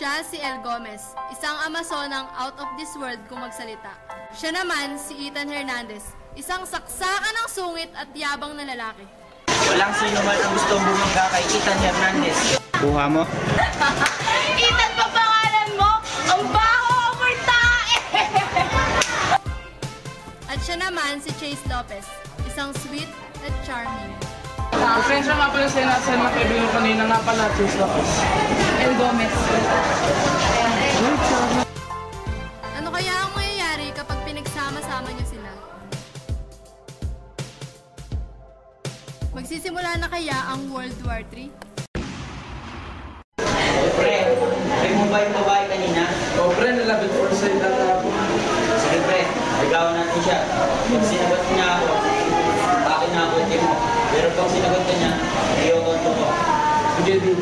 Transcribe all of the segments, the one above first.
Siya si El Gomez, isang Amazonang out of this world kung magsalita. Siya naman si Ethan Hernandez, isang saksakan ng sungit at yabang na lalaki. Walang sino man ang gustong bumangga kay Ethan Hernandez. Buha mo? Ethan pa pangalan mo? Ang baho over tae! At siya naman si Chase Lopez, isang sweet at charming. Pasensya nga pala sa nasa mga kaibigan kanina nga pala, Chase Lopez. El Gomez. Ano kaya ang mangyayari kapag pinagsama-sama niyo sila? Magsisimula na kaya ang World War III? Pre, may mo ba yung babae kanina? O pre, nalabit for sale lang ako. Sige pre, ligawan natin siya. Pag sinagot niya ako, akin na ako mo. Pero pag sinagot ka niya, iyokonto ko. Sige din.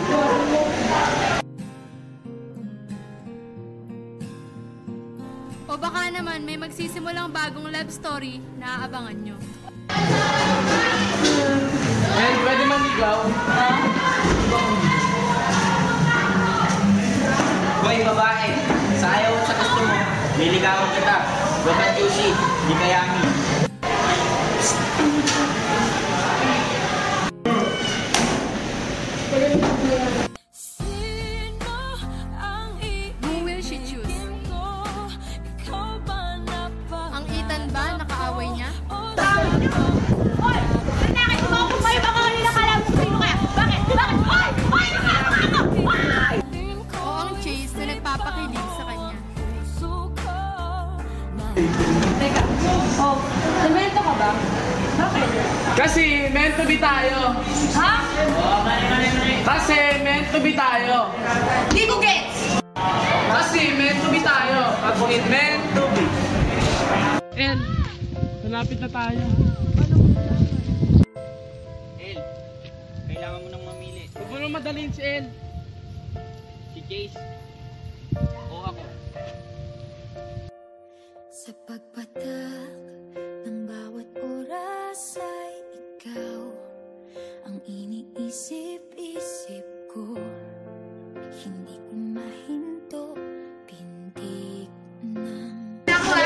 O baka naman may magsisimulang bagong love story na aabangan nyo. And pwede maligaw? Hoy babae, sa ayaw at sa gusto mo, niligawan kita. Babat Yusi, di kayami. Who will she choose? Ang Ethan ba nakaaway niya? Hoy! Nanakit mo ako kayo! Baka kanina kala mo sino kaya? Bakit? Bakit? Hoy! Hoy! Nakakama ako! Hoy! O ang Chase na nagpapakilig sa kanya? Teka. Oh, semento ka ba? Bakit? Kasi meant to be tayo. Ha? Kasi meant to be tayo. Di ko gets! Kasi meant to be tayo. At it meant to be. And, malapit na tayo. El, kailangan mo nang mamili. Huwag mo nang madalhin si El. Si Chase o ako. Sa pagpatak ng bawat oras ay ikaw ang iniisip-isip ko. Hindi ko mahinto, pintig ng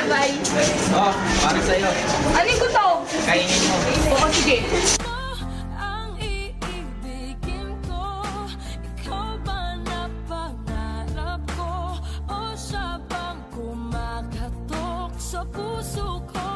Bye! Oh, para sa'yo. Aling ko to? Kainin mo. Oo, sige. ang iibigin ko. Ikaw ba na pangarap ko? O siya bang kumakatok sa puso ko?